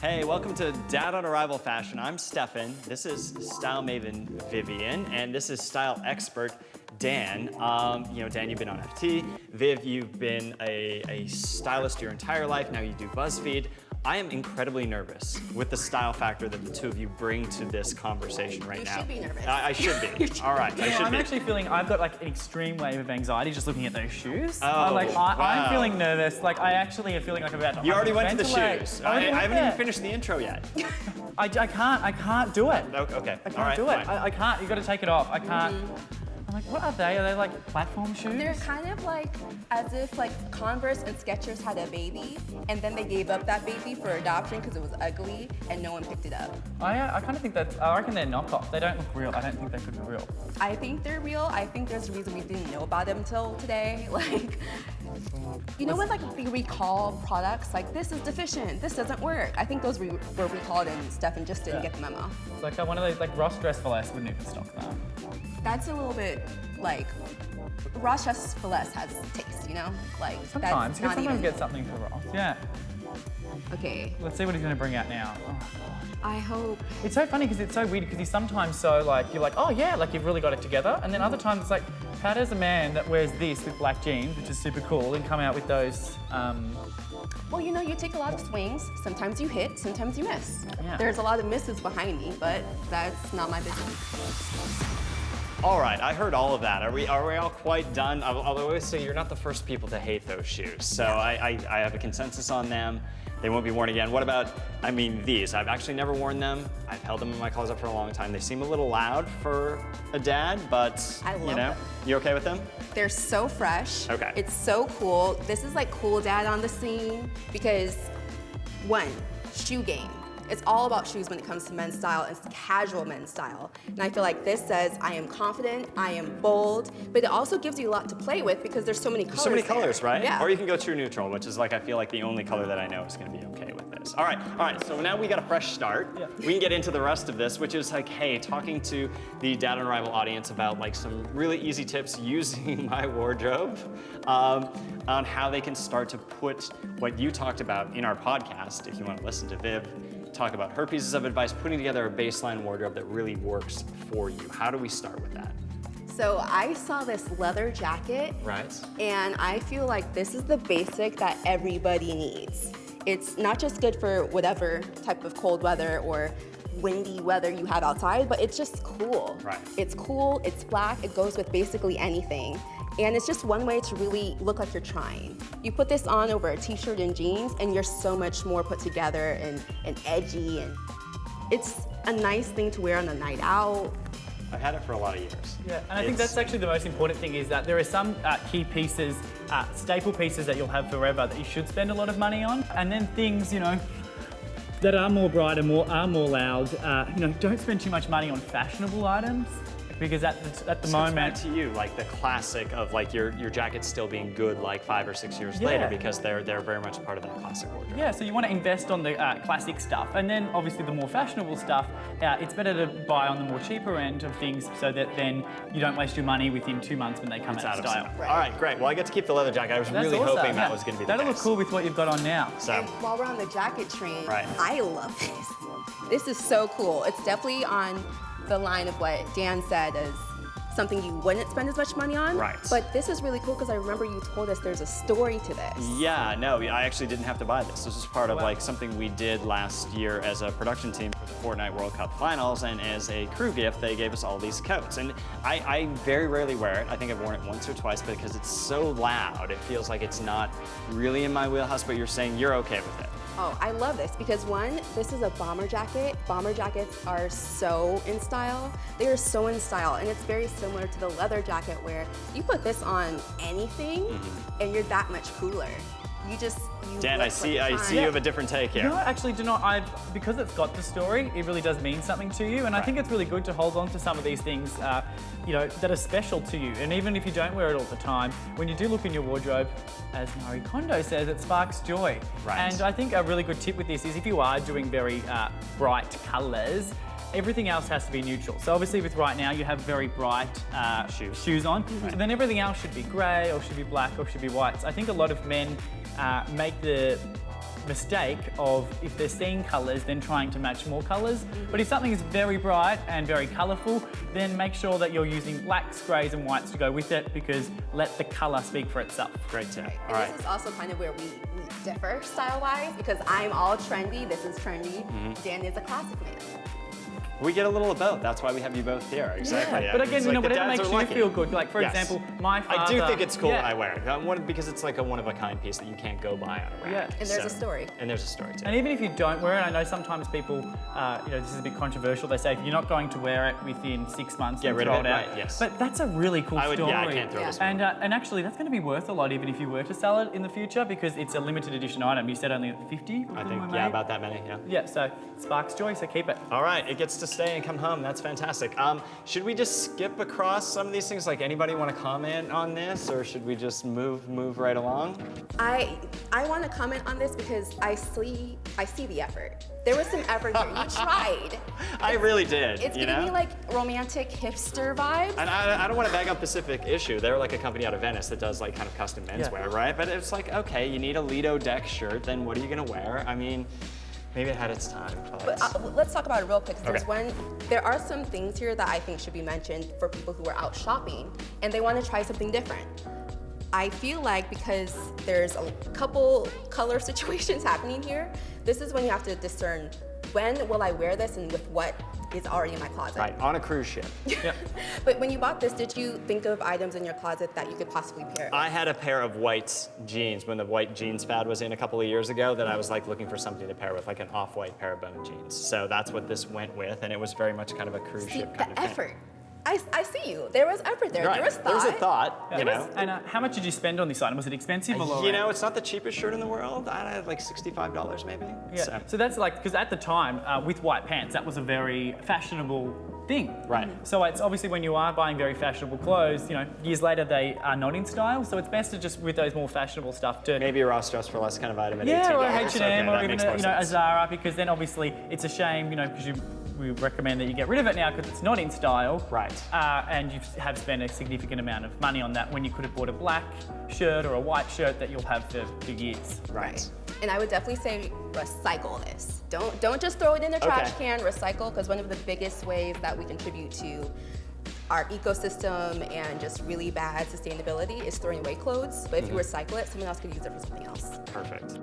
Hey, welcome to Dad on Arrival Fashion. I'm Stefan. This is style maven Vivian, and this is style expert Dan. Dan, you've been on FT. Viv, you've been a stylist your entire life. Now you do BuzzFeed. I am incredibly nervous with the style factor that the two of you bring to this conversation right now. You should be nervous. I should be. All right, I should be. I'm actually feeling I've got like an extreme wave of anxiety just looking at those shoes. Oh, wow. I'm feeling nervous. Like I actually am feeling like I'm about to. You already went to the hyperventilate. shoes. I haven't even finished the intro yet. I can't do it. Okay. I can't do it. I can't. You got to take it off. I can't. I'm like, what are they? Are they like platform shoes? They're kind of like as if like Converse and Skechers had a baby, and then they gave up that baby for adoption because it was ugly, and no one picked it up. I kind of think that. I reckon they're knockoff. They don't look real. I don't think they could be real. I think they're real. I think there's a reason we didn't know about them until today. Like, you know when like they recall products, like this is deficient, this doesn't work. I think those were recalled and Stefan just didn't get the memo. It's like one of those like Ross Dress for Less wouldn't even stock that. That's a little bit like Ross Dress for Less has taste, you know? Like Sometimes. that's You not can sometimes even. get something for Ross. Yeah. Okay. Let's see what he's going to bring out now. Oh, God. I hope. It's so funny because it's so weird because he's sometimes so like, you're like, oh yeah, like you've really got it together. And then other times it's like, how does a man that wears this with black jeans, which is super cool, and come out with those, Well, you know, you take a lot of swings. Sometimes you hit, sometimes you miss. Yeah. There's a lot of misses behind me, but that's not my business. All right, I heard all of that. Are we all quite done? I'll always say you're not the first people to hate those shoes. So I have a consensus on them. They won't be worn again. What about, these? I've actually never worn them. I've held them in my closet for a long time. They seem a little loud for a dad, but I love them. You okay with them? They're so fresh. Okay. It's so cool. This is like cool dad on the scene because one, shoe game. It's all about shoes when it comes to men's style. It's casual men's style. And I feel like this says, I am confident, I am bold, but it also gives you a lot to play with because there's so many colors. So many colors, right? Yeah. Or you can go true neutral, which is like, I feel like the only color that I know is gonna be okay with this. All right, so now we got a fresh start. Yeah. We can get into the rest of this, which is like, hey, talking to the Dad on Arrival audience about like some really easy tips using my wardrobe on how they can start to put what you talked about in our podcast, if you wanna listen to Viv, talk about her pieces of advice, putting together a baseline wardrobe that really works for you. How do we start with that? So I saw this leather jacket. Right. And I feel like this is the basic that everybody needs. It's not just good for whatever type of cold weather or windy weather you have outside, but it's just cool. Right. It's cool, it's black, it goes with basically anything. And it's just one way to really look like you're trying. You put this on over a t-shirt and jeans and you're so much more put together and edgy, and it's a nice thing to wear on a night out. I've had it for a lot of years. Yeah, and I think that's actually the most important thing is that there are some key pieces, staple pieces that you'll have forever that you should spend a lot of money on. And then things, that are more bright and are more loud, don't spend too much money on fashionable items. Because at the So moment, it's back to you, like the classic of like your jackets still being good like 5 or 6 years later because they're very much part of that classic wardrobe. yeah, so you want to invest on the classic stuff, and then obviously the more fashionable stuff, it's better to buy on the more cheaper end of things so that then you don't waste your money within 2 months when they come It's out of style. Right. All right, great. Well, I get to keep the leather jacket. I was That's really awesome, hoping that yeah. was going to be the That'll case. look cool with what you've got on now. So, And while we're on the jacket train, Right. I love this. This is so cool. It's definitely on the line of what Dan said is something you wouldn't spend as much money on. Right. But this is really cool because I remember you told us there's a story to this. yeah, no, I actually didn't have to buy this. This was part of Wow. like something we did last year as a production team for the Fortnite World Cup Finals, and as a crew gift, they gave us all these coats. And I very rarely wear it. I think I've worn it once or twice because it's so loud. It feels like it's not really in my wheelhouse, but you're saying you're okay with it. Oh, I love this because one, this is a bomber jacket. Bomber jackets are so in style. They are so in style, and it's very similar to the leather jacket where you put this on anything and you're that much cooler. You Dan, I look see like you have a different take here. No, actually do not. Because it's got the story, it really does mean something to you. And I think it's really good to hold on to some of these things, that are special to you. And even if you don't wear it all the time, when you do look in your wardrobe, as Marie Kondo says, it sparks joy. Right. And I think a really good tip with this is if you are doing very bright colors, everything else has to be neutral. So obviously with right now, you have very bright shoes on. So then everything else should be grey or should be black or should be white. So I think a lot of men make the mistake of, if they're seeing colours, then trying to match more colours. But if something is very bright and very colourful, then make sure that you're using blacks, greys and whites to go with it, because let the colour speak for itself. Great tip. And All right. this is also kind of where we differ style-wise, because I'm all trendy, this is trendy. Dan is a classic man. We get a little of both. That's why we have you both here. Exactly. But again, It's you know, like the whatever dads makes are you lucky. feel good. Like for Yes. example, my father. I do think it's cool Yeah. when I wear it, because it's like a one-of-a-kind piece that you can't go buy on a rack. Yeah. And there's a story. And there's a story too. And even if you don't wear it, I know sometimes people, this is a bit controversial. They say if you're not going to wear it within 6 months, Get then rid throw of it, out. right, yes. But that's a really cool story. Yeah, I can't throw this one. And actually, that's going to be worth a lot even if you were to sell it in the future, because it's a limited edition item. You said only 50. I think, yeah, about that many, yeah. Yeah, so sparks joy, so keep it. All right, it gets to stay and come home. That's fantastic. Should we just skip across some of these things? Like, anybody want to comment on this, or should we just move right along? I want to comment on this because I see the effort. There was some effort here. You tried. I really did. It's you giving know? me like romantic hipster vibes. And I don't want to bag on Pacific Issue. They're like a company out of Venice that does like kind of custom menswear, right? But it's like, okay, you need a Lido deck shirt, then what are you gonna wear? I mean, maybe it had its time. But let's talk about it real quick. 'Cause Okay. there are some things here that I think should be mentioned for people who are out shopping and they want to try something different. I feel like because there's a couple color situations happening here, this is when you have to discern, when will I wear this and with what is already in my closet. Right, on a cruise ship. Yeah. But when you bought this, did you think of items in your closet that you could possibly pair it with? I had a pair of white jeans when the white jeans fad was in a couple of years ago that I was like looking for something to pair with, like an off-white pair of bone jeans. So that's what this went with, and it was very much kind of a cruise See, ship kind the of effort. thing. I see you. There was effort there. Right. There was thought. There was a thought, you know. And how much did you spend on this item? Was it expensive or low? You know, it's not the cheapest shirt in the world. I had like $65 maybe. Yeah. So that's like, because at the time, with white pants, that was a very fashionable thing. Right. So it's obviously when you are buying very fashionable clothes, you know, years later they are not in style. So it's best to just, with those more fashionable stuff, to Maybe a Ross Dress for Less kind of item at yeah, $18. or H&M, Okay, or that even makes more a sense. Zara, because then obviously it's a shame, you know, because we recommend that you get rid of it now because it's not in style. Right. And you have spent a significant amount of money on that when you could have bought a black shirt or a white shirt that you'll have for years. Right. And I would definitely say recycle this. Don't just throw it in the trash can, recycle, because one of the biggest ways that we contribute to our ecosystem and just really bad sustainability is throwing away clothes. But if you recycle it, someone else could use it for something else. Perfect.